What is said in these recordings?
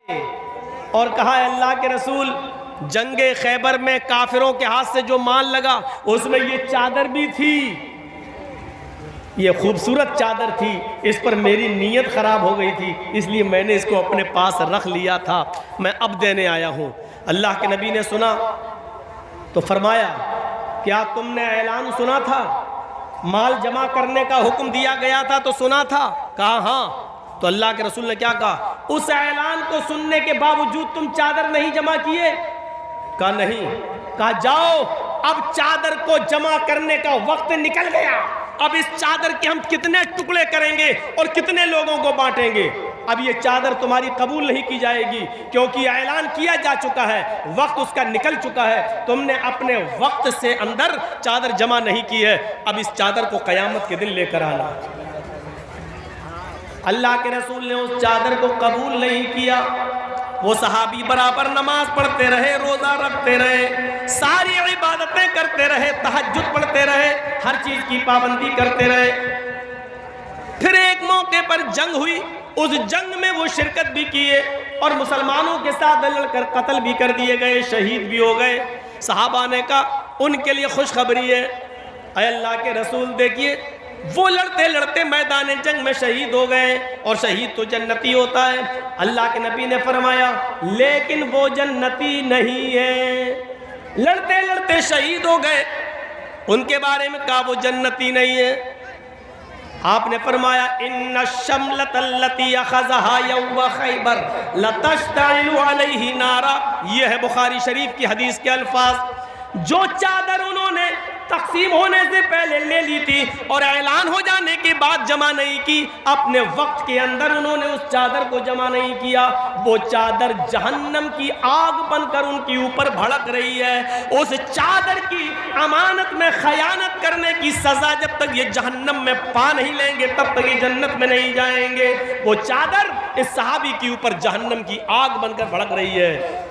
और कहा अल्लाह के रसूल, जंगे खैबर में काफिरों के हाथ से जो माल लगा उसमें ये चादर भी थी, ये खूबसूरत चादर थी, इस पर मेरी नीयत ख़राब हो गई थी, इसलिए मैंने इसको अपने पास रख लिया था, मैं अब देने आया हूँ। अल्लाह के नबी ने सुना तो फरमाया, क्या तुमने ऐलान सुना था? माल जमा करने का हुक्म दिया गया था तो सुना था? कहा हाँ। तो अल्लाह के रसूल ने क्या कहा, उस ऐलान को सुनने के बावजूद तुम चादर नहीं जमा किए? कहा नहीं। कहा जाओ, अब चादर को जमा करने का वक्त निकल गया, अब इस चादर के हम कितने टुकड़े करेंगे और कितने लोगों को बांटेंगे? अब ये चादर तुम्हारी कबूल नहीं की जाएगी, क्योंकि ऐलान किया जा चुका है, वक्त उसका निकल चुका है, तुमने अपने वक्त से अंदर चादर जमा नहीं की है, अब इस चादर को कयामत के दिन लेकर आना। अल्लाह के रसूल ने उस चादर को कबूल नहीं किया। वो सहाबी बराबर नमाज पढ़ते रहे, रोज़ा रखते रहे, सारी इबादतें करते रहे, तहज्जुद पढ़ते रहे, हर चीज़ की पाबंदी करते रहे। फिर एक मौके पर जंग हुई, उस जंग में वो शिरकत भी किए और मुसलमानों के साथ लड़कर कत्ल भी कर दिए गए, शहीद भी हो गए। सहाबा ने कहा उनके लिए खुशखबरी है, अल्लाह के रसूल देखिए वो लड़ते लड़ते मैदान जंग में शहीद हो गए और शहीद तो जन्नती होता है। अल्लाह के नबी ने फरमाया लेकिन वो जन्नती नहीं है, लड़ते लड़ते शहीद हो गए, उनके बारे में कहा वो जन्नती नहीं है। आपने फरमाया इन्ना शमलतल्लती अखज़हा यौम खैबर लतश्तइलु अलैहि नारा, ये है बुखारी शरीफ की हदीस के अल्फाज। जो चादर उन्होंने तकसीम होने से पहले ले ली थी और ऐलान हो जाने के बाद जमा नहीं की, अपने वक्त के अंदर उन्होंने उस चादर को जमा नहीं किया, वो चादर जहन्नम की आग बनकर उनके ऊपर भड़क रही है। उस चादर की अमानत में खयानत करने की सजा जब तक ये जहन्नम में पा नहीं लेंगे तब तक ये जन्नत में नहीं जाएंगे। वो चादर इस सहाबी के ऊपर जहन्नम की आग बनकर भड़क रही है।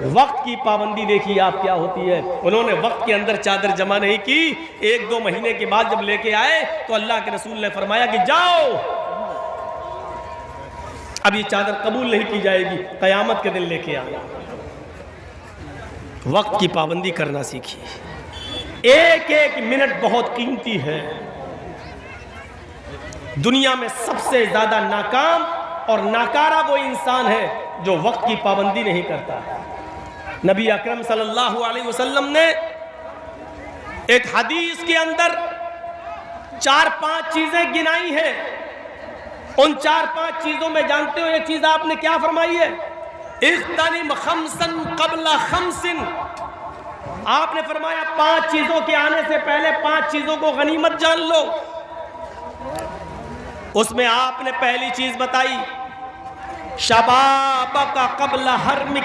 वक्त की पाबंदी देखिए आप क्या होती है। उन्होंने वक्त के अंदर चादर जमा नहीं की, एक दो महीने के बाद जब लेके आए तो अल्लाह के रसूल ने फरमाया कि जाओ, अब ये चादर कबूल नहीं की जाएगी, कयामत के दिन लेके आना। वक्त की पाबंदी करना सीखिए, एक एक मिनट बहुत कीमती है। दुनिया में सबसे ज्यादा नाकाम और नाकारा वो इंसान है जो वक्त की पाबंदी नहीं करता है। नबी अकरम सल्लल्लाहु अलैहि वसल्लम ने एक हदीस के अंदर 4-5 चीजें गिनाई है। उन 4-5 चीजों में जानते हो एक चीज आपने क्या फरमाई है, इख्तनिम खमसन क़ब्ला खमसिन। आपने फरमाया 5 चीजों के आने से पहले 5 चीजों को गनीमत जान लो। उसमें आपने पहली चीज बताई शबाबका क़ब्ला हरमिक,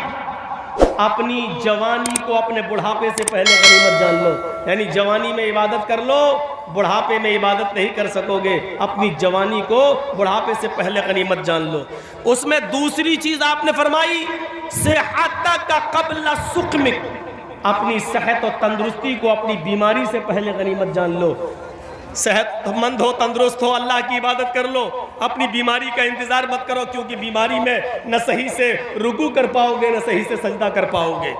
अपनी जवानी को अपने बुढ़ापे से पहले गनीमत जान लो। यानी जवानी में इबादत कर लो, बुढ़ापे में इबादत नहीं कर सकोगे, अपनी जवानी को बुढ़ापे से पहले गनीमत जान लो। उसमें दूसरी चीज आपने फरमाई सेहतका क़ब्ला सुक़मिक, अपनी सेहत और तंदुरुस्ती को अपनी बीमारी से पहले गनीमत जान लो। सेहतमंद हो, तंदुरुस्त हो, अल्लाह की इबादत कर लो, अपनी बीमारी का इंतजार मत करो, क्योंकि बीमारी में न सही से रुकू कर पाओगे न सही से सजदा कर पाओगे।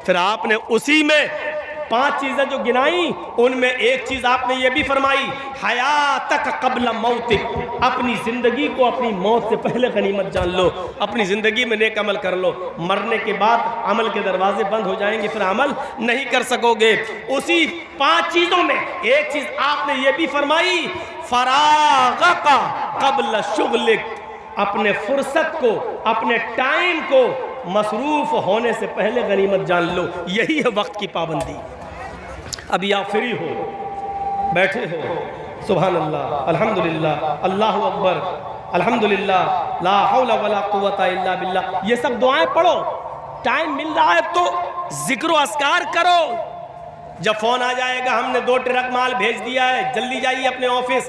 फिर आपने उसी में 5 चीजें जो गिनाई उनमें एक चीज आपने ये भी फरमाई हयातक क़ब्ला मौतिक, अपनी जिंदगी को अपनी मौत से पहले गनीमत जान लो, अपनी जिंदगी में नेक अमल कर लो, मरने के बाद अमल के दरवाजे बंद हो जाएंगे, फिर अमल नहीं कर सकोगे। उसी 5 चीजों में एक चीज आपने ये भी फरमाई फराग़का क़ब्ला शुग़लिक, अपने फुर्सत को अपने टाइम को मसरूफ होने से पहले गनीमत जान लो। यही है वक्त की पाबंदी। अभी आप फ्री हो, बैठे हो, सुभान अल्लाह, अल्हम्दुलिल्लाह, अल्लाहु अकबर, अल्हम्दुलिल्लाह, ला हौला वला कुव्वता इल्ला बिल्लाह, ये सब दुआएं पढ़ो। टाइम मिल रहा है तो जिक्र व अस्कार करो। जब फोन आ जाएगा हमने 2 ट्रक माल भेज दिया है, जल्दी जाइए अपने ऑफिस।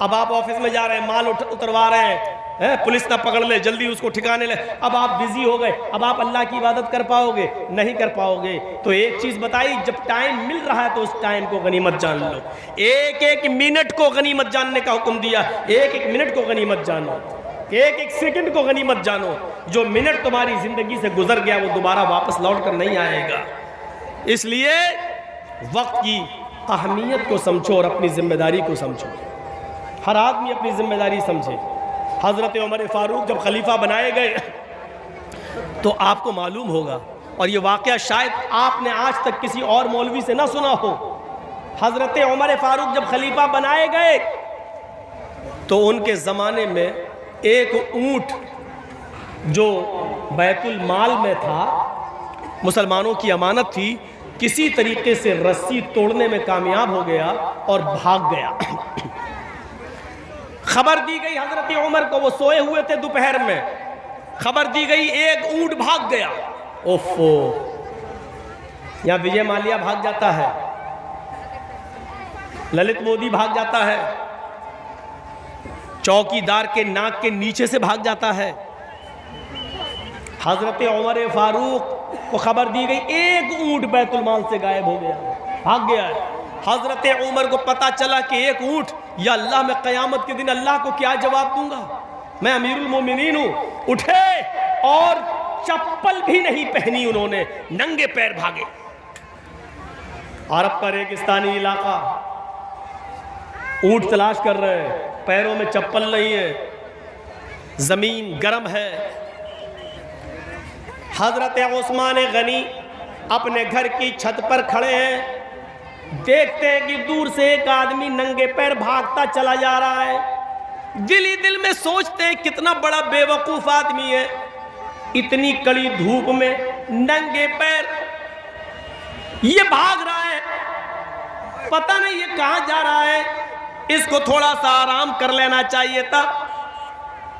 अब आप ऑफिस में जा रहे हैं, माल उतरवा रहे हैं, पुलिस ना पकड़ ले, जल्दी उसको ठिकाने ले। अब आप बिजी हो गए, अब आप अल्लाह की इबादत कर पाओगे? नहीं कर पाओगे। तो एक चीज बताई, जब टाइम मिल रहा है तो उस टाइम को गनीमत जान लो। एक एक मिनट को गनीमत जानने का हुक्म दिया, एक एक मिनट को गनीमत जानो। एक एक सेकंड को गनीमत जानो। जो मिनट तुम्हारी जिंदगी से गुजर गया वो दोबारा वापस लौट कर नहीं आएगा। इसलिए वक्त की अहमियत को समझो और अपनी जिम्मेदारी को समझो। हर आदमी अपनी जिम्मेदारी समझे। हज़रत उमर फारूक जब खलीफा बनाए गए तो आपको मालूम होगा, और ये वाक़या शायद आपने आज तक किसी और मौलवी से ना सुना हो। हज़रत उमर फारूक जब खलीफा बनाए गए तो उनके ज़माने में एक ऊँट जो बैतुल माल में था, मुसलमानों की अमानत थी, किसी तरीके से रस्सी तोड़ने में कामयाब हो गया और भाग गया। खबर दी गई हज़रत उमर को, वो सोए हुए थे दोपहर में, खबर दी गई एक ऊँट भाग गया। ओफो, यहाँ विजय माल्या भाग जाता है, ललित मोदी भाग जाता है, चौकीदार के नाक के नीचे से भाग जाता है। हजरत उमर फारूक को खबर दी गई एक ऊंट बैतुल माल से गायब हो गया, भाग गया है। हजरत उमर को पता चला कि एक ऊंट, या अल्लाह, मैं क़यामत के दिन अल्लाह को क्या जवाब दूंगा, मैं अमीरुल मोमिनीन हूं। उठे और चप्पल भी नहीं पहनी उन्होंने, नंगे पैर भागे। अरब का रेगिस्तानी इलाका, ऊंट तलाश कर रहे हैं, पैरों में चप्पल नहीं है, जमीन गर्म है। हजरत उस्मान गनी अपने घर की छत पर खड़े हैं, देखते हैं कि दूर से एक आदमी नंगे पैर भागता चला जा रहा है। दिल ही दिल में सोचते हैं कितना बड़ा बेवकूफ आदमी है, इतनी कड़ी धूप में नंगे पैर ये भाग रहा है, पता नहीं ये कहां जा रहा है, इसको थोड़ा सा आराम कर लेना चाहिए था।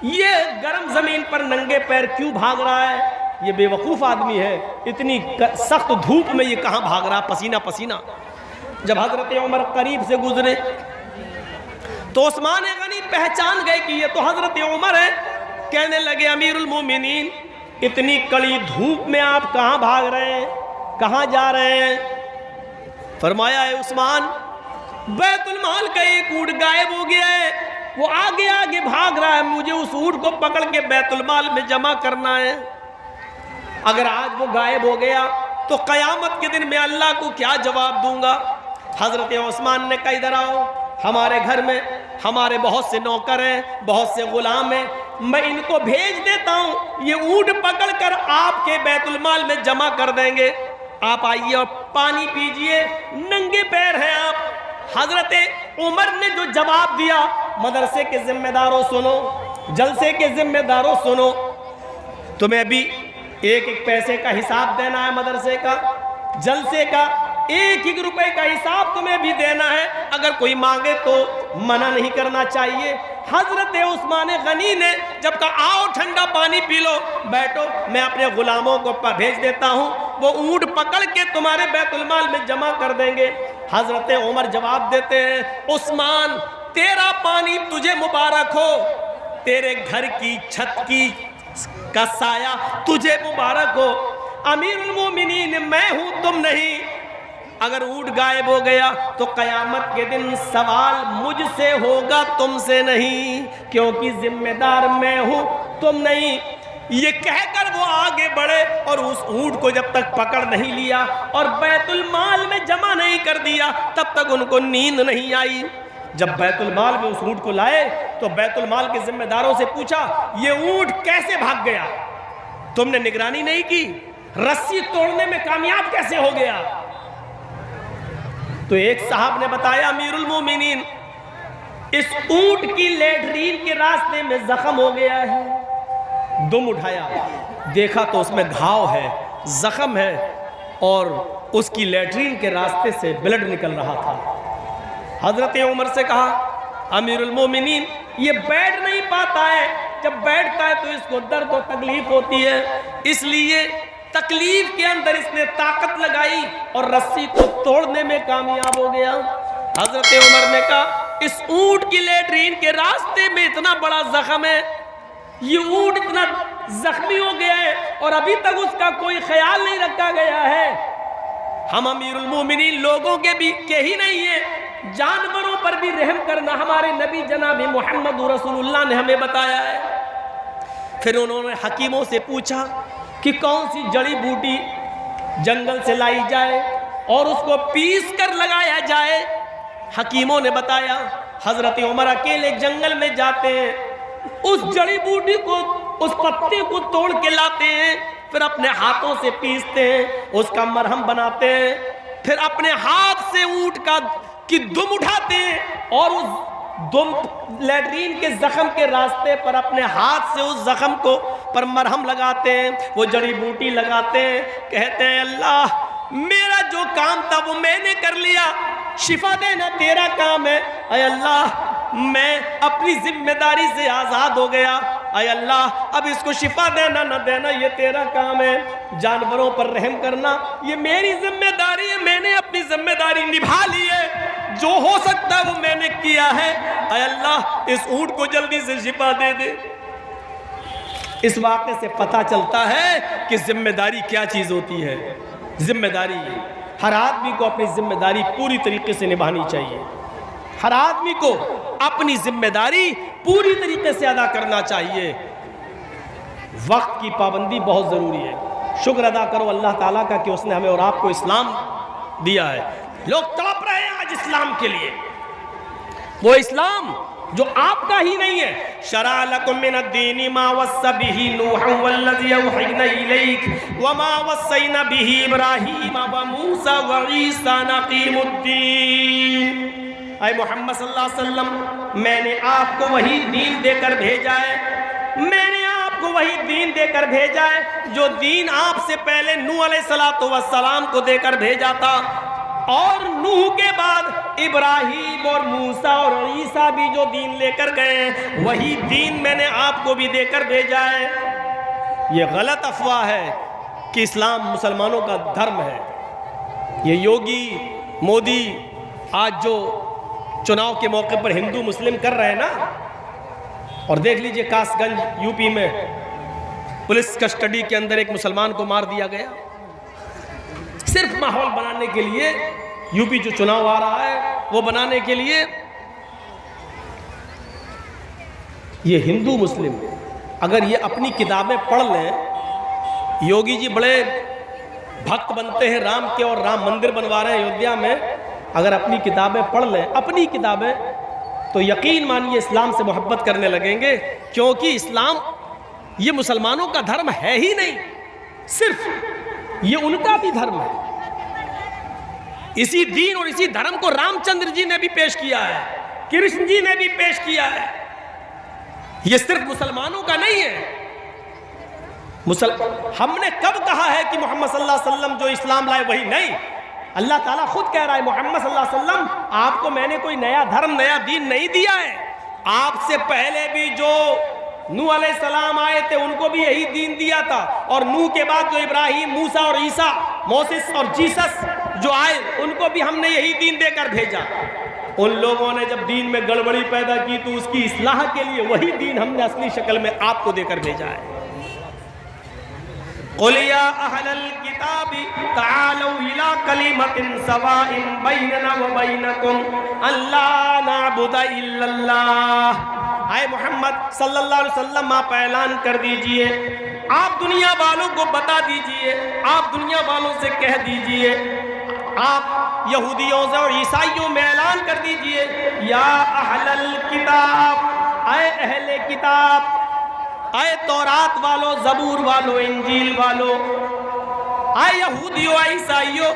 ये गर्म जमीन पर नंगे पैर क्यों भाग रहा है, ये बेवकूफ आदमी है, इतनी सख्त धूप में ये कहां भाग रहा, पसीना पसीना। जब हजरत उमर करीब से गुजरे तो उस्मान गनी पहचान गए कि ये तो हजरत उमर है। कहने लगे, अमीरुल मोमिनीन, इतनी कड़ी धूप में आप कहां भाग रहे हैं, कहां जा रहे हैं? फरमाया, है उस्मान, बैतुल माल का एक ऊँट गायब हो गया है, वो आगे आगे भाग रहा है, मुझे उस ऊँट को पकड़ के बैतुल माल में जमा करना है। अगर आज वो गायब हो गया तो क़यामत के दिन मैं अल्लाह को क्या जवाब दूंगा? हजरत उस्मान ने कहा, इधर आओ, हमारे घर में हमारे बहुत से नौकर हैं, बहुत से गुलाम हैं, मैं इनको भेज देता हूँ, ये ऊँट पकड़ कर आपके बैतुल माल में जमा कर देंगे। आप आइए और पानी पीजिए, नंगे पैर हैं आप। हजरत उमर ने जो जवाब दिया, मदरसे के जिम्मेदारों सुनो, जलसे के जिम्मेदारों सुनो, तुम्हें अभी एक एक पैसे का हिसाब देना है, मदरसे का, जलसे का एक एक रुपए का हिसाब तुम्हें भी देना है। अगर कोई मांगे तो मना नहीं करना चाहिए। हजरत उस्मान गनी ने जब कहा, आओ ठंडा पानी पी लो, बैठो, मैं अपने गुलामों को भेज देता हूँ, वो ऊँट पकड़ के तुम्हारे बैतुल माल में जमा कर देंगे। हजरत उमर जवाब देते हैं, उस्मान, तेरा पानी तुझे मुबारक हो, तेरे घर की छत की का साया तुझे मुबारक हो। अमीरुल मोमिनीन मैं हूं, तुम नहीं। अगर ऊँट गायब हो गया तो क़यामत के दिन सवाल मुझसे होगा, तुमसे नहीं, क्योंकि जिम्मेदार मैं हूं, तुम नहीं। ये कहकर वो आगे बढ़े और उस ऊँट को जब तक पकड़ नहीं लिया और बैतुल माल में जमा नहीं कर दिया, तब तक उनको नींद नहीं आई। जब बैतुल माल में उस ऊँट को लाए तो बैतुल माल के जिम्मेदारों से पूछा, ये ऊँट कैसे भाग गया? तुमने निगरानी नहीं की, रस्सी तोड़ने में कामयाब कैसे हो गया? तो एक साहब ने बताया, अमीरुल मोमिनीन, इस ऊँट की लेटरीन के रास्ते में जख्म हो गया है। दुम उठाया, देखा तो उसमें घाव है, जख्म है और उसकी लेटरीन के रास्ते से ब्लड निकल रहा था। हजरत उमर से कहा, अमीरुल मोमिनीन, ये बैठ नहीं पाता है, जब बैठता है तो इसको दर्द और तकलीफ होती है, इसलिए तकलीफ के अंदर इसने ताकत लगाई और रस्सी को तोड़ने में कामयाब हो गया। हजरत उमर ने कहा, इस ऊँट की लेटरीन के रास्ते में इतना बड़ा जख्म है, ये ऊँट इतना जख्मी हो गया है और अभी तक उसका कोई ख्याल नहीं रखा गया है। हम अमीरुल मोमिनीन लोगों के भी के ही नहीं है, जानवरों पर भी रहम करना हमारे नबी जनाब मोहम्मद रसूलुल्लाह ने हमें बताया है। फिर उन्होंने हकीमों से पूछा कि कौन सी जड़ी बूटी जंगल से लाई जाए और उसको पीस कर लगाया जाए। हकीमों ने बताया, हजरत उमर अकेले जंगल में जाते हैं, उस जड़ी बूटी को, उस पत्ते को तोड़ के लाते हैं, फिर अपने हाथों से पीसते हैं, उसका मरहम बनाते हैं, फिर अपने हाथ से ऊंट की दुम उठाते हैं और उस दुम लैट्रीन के जख्म के रास्ते पर अपने हाथ से उस जख्म को पर मरहम लगाते हैं, वो जड़ी बूटी लगाते हैं। कहते हैं अल्लाह मेरा जो काम था वो मैंने कर लिया, शिफा देना तेरा काम है। अय अल्लाह मैं अपनी जिम्मेदारी से आज़ाद हो गया, अय अल्लाह अब इसको शिफा देना न देना ये तेरा काम है। जानवरों पर रहम करना ये मेरी जिम्मेदारी है, मैंने अपनी जिम्मेदारी निभा ली है, जो हो सकता है वो मैंने किया है। अय अल्लाह इस ऊंट को जल्दी से शिफा दे दे। इस वाक़े से पता चलता है कि जिम्मेदारी क्या चीज़ होती है। जिम्मेदारी हर आदमी को अपनी जिम्मेदारी पूरी तरीके से निभानी चाहिए। हर आदमी को अपनी जिम्मेदारी पूरी तरीके से अदा करना चाहिए। वक्त की पाबंदी बहुत ज़रूरी है। शुक्र अदा करो अल्लाह ताला का कि उसने हमें और आपको इस्लाम दिया है। लोग तड़प रहे हैं आज इस्लाम के लिए, वो इस्लाम जो आपका ही नहीं है। शरा लकुम मिनद्दीनि मा वस्सा बिही नूहन वल्लज़ी औहयना इलैक व मा वस्सैना बिही इब्राहीम व मूसा व ईसा नक़ीमुद्दीन। ऐ मोहम्मद सल्लल्लाहु अलैहि वसल्लम मैंने आपको वही दीन देकर भेजा है, मैंने आपको वही दीन देकर भेजा है जो दीन आपसे पहले नूह अलैहिस्सलातु वस्सलाम को देकर भेजा था, और नूह के बाद इब्राहीम और मूसा और ईसा भी जो दीन लेकर गए वही दीन मैंने आपको भी देकर भेजा है। ये गलत अफवाह है कि इस्लाम मुसलमानों का धर्म है। ये योगी मोदी आज जो चुनाव के मौके पर हिंदू मुस्लिम कर रहे हैं ना, और देख लीजिए कासगंज यूपी में पुलिस कस्टडी के अंदर एक मुसलमान को मार दिया गया, सिर्फ माहौल बनाने के लिए। यूपी जो चुनाव आ रहा है वो बनाने के लिए ये हिंदू मुस्लिम अगर ये अपनी किताबें पढ़ लें, योगी जी बड़े भक्त बनते हैं राम के और राम मंदिर बनवा रहे हैं अयोध्या में, अगर अपनी किताबें पढ़ लें, अपनी किताबें, तो यकीन मानिए इस्लाम से मोहब्बत करने लगेंगे, क्योंकि इस्लाम ये मुसलमानों का धर्म है ही नहीं, सिर्फ ये उनका भी धर्म है। इसी दीन और इसी धर्म को रामचंद्र जी ने भी पेश किया है, कृष्ण जी ने भी पेश किया है। ये सिर्फ मुसलमानों का नहीं है। हमने कब कहा है कि मोहम्मद सल्लल्लाहु अलैहि वसल्लम जो इस्लाम लाए वही नहीं? अल्लाह ताला खुद कह रहा है मोहम्मद सल्लल्लाहु अलैहि वसल्लम आपको मैंने कोई नया धर्म नया दीन नहीं दिया है, आपसे पहले भी जो नूह अलैहिस्सलाम आए थे उनको भी यही दीन दिया था, और नूह के बाद जो इब्राहीम मूसा और ईसा मोसेस और जीसस जो आए उनको भी हमने यही दीन देकर भेजा। उन लोगों ने जब दीन में गड़बड़ी पैदा की तो उसकी इस्लाह के लिए वही दीन हमने असली शक्ल में आपको देकर भेजा है। क़ुल या अहलल किताबी तआलू इला कलिमतिन सवाइन बैनना व बैनकुम अल्ला नअबुदा इल्लल्लाह। आए मोहम्मद सल्लल्लाहु अलैहि वसल्लम आप ऐलान कर दीजिए, आप दुनिया वालों को बता दीजिए, आप दुनिया वालों से कह दीजिए, आप यहूदियों से और ईसाइयों में ऐलान कर दीजिए, या अहलल किताब, आए अहले किताब, आए तौरात वालों, ज़बूर वालों, इंजील वालों, आए यहूदियों, आए ईसाइयों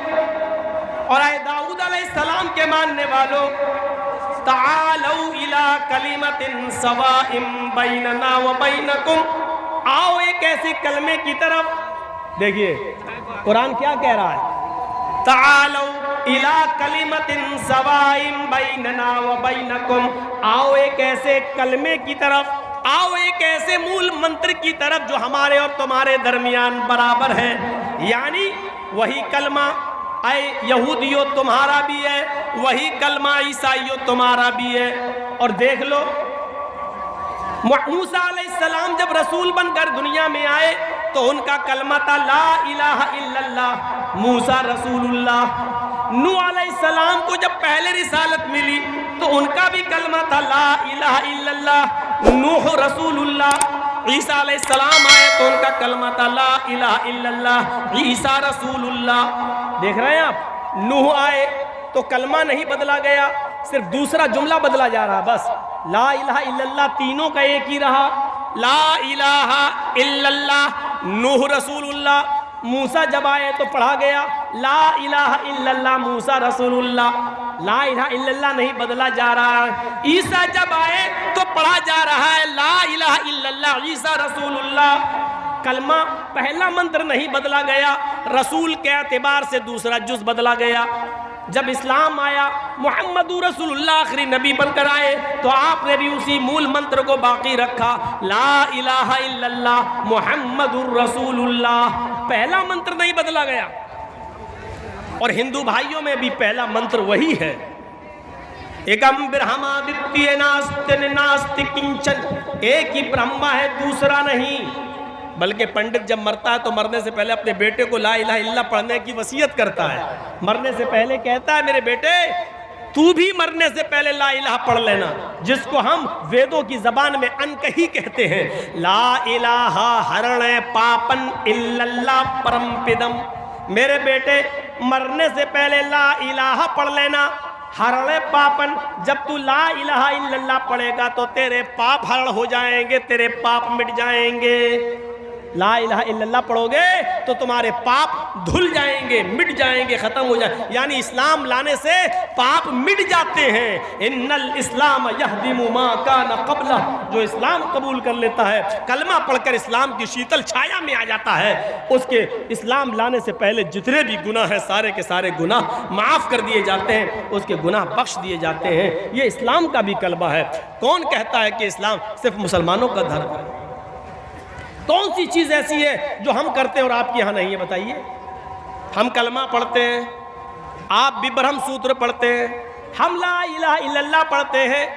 और आए दाऊद अलैहिस्सलाम के मानने वालों, तालौ इला कलिमतिन सवाइम बैनना व बैनकुम, आओ एक ऐसे कलमे की तरफ। देखिए कुरान क्या कह रहा है, तालौ इला कलिमतिन सवाइम बैनना व बैनकुम, आओ एक ऐसे कलमे की तरफ, आओ एक ऐसे मूल मंत्र की तरफ जो हमारे और तुम्हारे दरमियान बराबर है। यानी वही कलमा आए यहूदियों तुम्हारा भी है, वही कलमा ईसाइयों तुम्हारा भी है। और देख लो मूसा अलैहिस्सलाम जब रसूल बनकर दुनिया में आए तो उनका कलमा था ला इलाहा इल्लल्लाह, मूसा रसूलुल्लाह। नूह अलैहिस्सलाम को जब पहले रिसालत मिली तो उनका भी कलमा था ला इलाहा इल्लल्लाह, नूह रसूलुल्लाह। ईसा अलैहिस्सलाम आए तो उनका कलमा था ला इलाहा इल्लल्लाह ईसा रसूलुल्लाह। देख रहे हैं आप, नूह आए तो कलमा नहीं बदला गया, सिर्फ दूसरा जुमला बदला जा रहा, बस ला इलाहा इल्लल्लाह तीनों का एक ही रहा। ला इलाहा इल्लल्लाह नूह रसूलुल्लाह। मूसा जब आए तो पढ़ा गया ला इलाहा इल्लल्लाह मूसा रसूलुल्लाह। ला इलाहा इल्लल्लाह नहीं बदला जा रहा है। ईसा जब आए तो पढ़ा जा रहा है ला इलाहा इल्लल्लाह ईसा रसूलुल्लाह। कलमा पहला मंत्र नहीं बदला गया, रसूल के एतबार से दूसरा जुज बदला गया। जब इस्लाम आया, मुहम्मदुर रसूलुल्लाह आखिरी नबी बनकर आए तो आपने भी उसी मूल मंत्र को बाकी रखा, ला इलाहा इल्लल्लाह मुहम्मदुर रसूलुल्लाह। पहला मंत्र नहीं बदला गया। और हिंदू भाइयों में भी पहला मंत्र वही है, एकम ब्रह्मादित्य नास्ति नास्ति किंचन। एक ही ब्रह्मा है, दूसरा नहीं। बल्कि पंडित जब मरता है तो मरने से पहले अपने बेटे को ला इलाहा इल्लल्लाह पढ़ने की वसीयत करता है। मरने से पहले कहता है मेरे बेटे तू भी मरने से पहले ला इलाहा पढ़ लेना, जिसको हम वेदों की जबान में अनकही कहते हैं। ला इलाहा हरणे पापन इल्लल्लाह परमपिदम। मेरे बेटे मरने से पहले ला इलाहा पढ़ लेना। हरणे पापन, जब तू ला इलाहा इल्लल्लाह पढ़ेगा तो तेरे पाप हरण हो जाएंगे, तेरे पाप मिट जाएंगे। ला इलाहा इल्लल्लाह पढ़ोगे तो तुम्हारे पाप धुल जाएंगे, मिट जाएंगे, खत्म हो जाए। यानी इस्लाम लाने से पाप मिट जाते हैं। इन्नल इस्लाम यहदिमु मा कान क़ब्ला। जो इस्लाम कबूल कर लेता है, कलमा पढ़कर इस्लाम की शीतल छाया में आ जाता है, उसके इस्लाम लाने से पहले जितने भी गुनाह हैं सारे के सारे गुनाह माफ़ कर दिए जाते हैं, उसके गुनाह बख्श दिए जाते हैं। ये इस्लाम का भी कलमा है। कौन कहता है कि इस्लाम सिर्फ मुसलमानों का धर्म है? कौन सी चीज़ ऐसी है जो हम करते हैं और आपके यहाँ नहीं है? बताइए। हम कलमा पढ़ते हैं, आप भी ब्रह्म सूत्र पढ़ते हैं, हम ला इलाहा इल्लल्लाह पढ़ते हैं,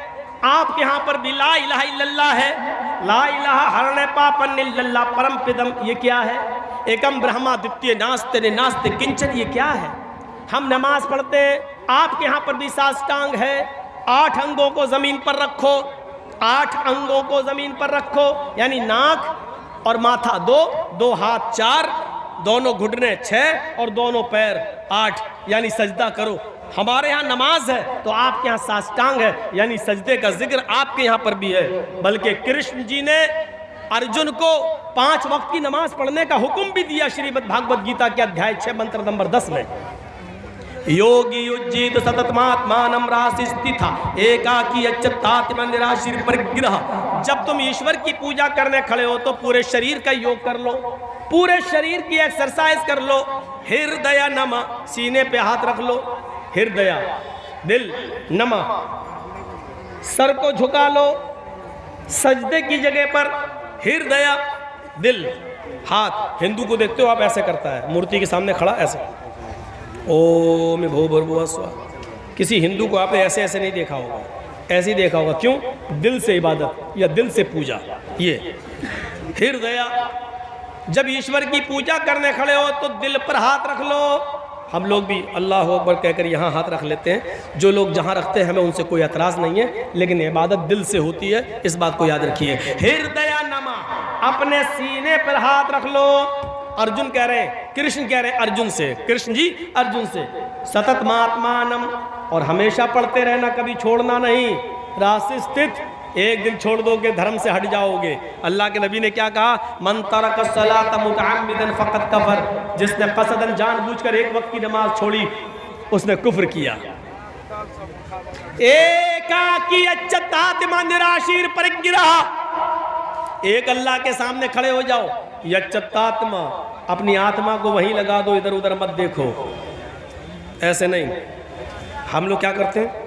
आपके यहाँ पर भी ला इलाहा इल्लल्लाह है। ला इलाहा हरणे पापन इल्लल्लाह परमपिदम, ये क्या है? एकम ब्रह्मा द्वितीय नास्ति नास्ति किंचन, ये क्या है? हम नमाज पढ़ते हैं, आपके यहाँ पर भी साष्टांग है। 8 अंगों को ज़मीन पर रखो, 8 अंगों को ज़मीन पर रखो, यानी नाक और माथा 2, 2 हाथ 4, दोनों घुटने 6 और दोनों पैर 8, यानी सजदा करो। हमारे यहाँ नमाज है तो आपके यहाँ साष्टांग है, यानी सजदे का जिक्र आपके यहाँ पर भी है। बल्कि कृष्ण जी ने अर्जुन को 5 वक्त की नमाज पढ़ने का हुक्म भी दिया श्रीमद् भागवत गीता के अध्याय 6 मंत्र नंबर 10 में। योगी युज्जित सततमात्मानं रासिस्थिता एकाकी अच्युतात्म निराशीर परिग्रह। जब तुम ईश्वर की पूजा करने खड़े हो तो पूरे शरीर का योग कर लो, पूरे शरीर की एक्सरसाइज कर लो। हृदय नमा, सीने पे हाथ रख लो, हृदय दिल नमा, सर को झुका लो सजदे की जगह पर, हृदय दिल हाथ। हिंदू को देखते हो आप, ऐसे करता है मूर्ति के सामने खड़ा ऐसे, ओम भूर्भुवः स्वः। किसी हिंदू को आपने ऐसे ऐसे नहीं देखा होगा, ऐसे ही देखा होगा। क्यों? दिल से इबादत या दिल से पूजा। ये हृदय, जब ईश्वर की पूजा करने खड़े हो तो दिल पर हाथ रख लो। हम लोग भी अल्लाह अकबर कहकर यहाँ हाथ रख लेते हैं। जो लोग जहाँ रखते हैं हमें उनसे कोई एतराज़ नहीं है, लेकिन इबादत दिल से होती है, इस बात को याद रखिए। हृदय नमा, अपने सीने पर हाथ रख लो। अर्जुन कह रहे हैं, कृष्ण कह रहे हैं अर्जुन से, कृष्ण जी अर्जुन से, सतत महात्मानम, और हमेशा पढ़ते रहना, कभी छोड़ना नहीं। राशि स्थित, एक दिन छोड़ दोगे धर्म से हट जाओगे। अल्लाह के नबी ने क्या कहा? मन तरक सलात मुतअम्मिदन फक़द कफ़र। जिसने कसदन जानबूझकर एक वक्त की नमाज छोड़ी उसने कुफ्र किया। एकाकी अच्युतात्मा निराशीर परिग्रह। एक अल्लाह के सामने खड़े हो जाओ, यच्युतात्मा, अपनी आत्मा को वहीं लगा दो, इधर उधर मत देखो। ऐसे नहीं। हम लोग क्या करते हैं?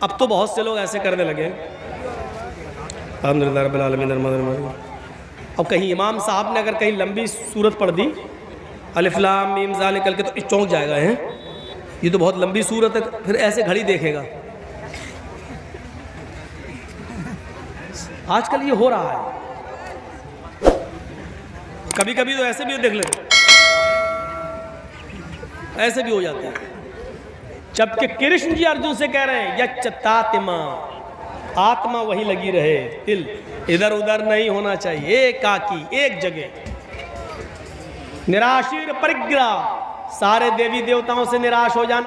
अब तो बहुत से लोग ऐसे करने लगे। अल्हम्दुलिल्लाह रब्बिल आलमीन। अब कहीं इमाम साहब ने अगर कहीं लंबी सूरत पढ़ दी, अलिफ लाम मीम ज़ालिकल के, तो चौंक जाएगा, है ये तो बहुत लंबी सूरत है, फिर ऐसे घड़ी देखेगा। आजकल ये हो रहा है। कभी कभी तो ऐसे भी देख लेते, ऐसे भी हो जाते हैं। जबकि कृष्ण जी अर्जुन से कह रहे हैं यच्युतात्मा, आत्मा वही लगी रहे, दिल इधर उधर नहीं होना चाहिए, एकाकी एक जगह। निराशीर परिग्रह, सारे देवी देवताओं से निराश हो जाना।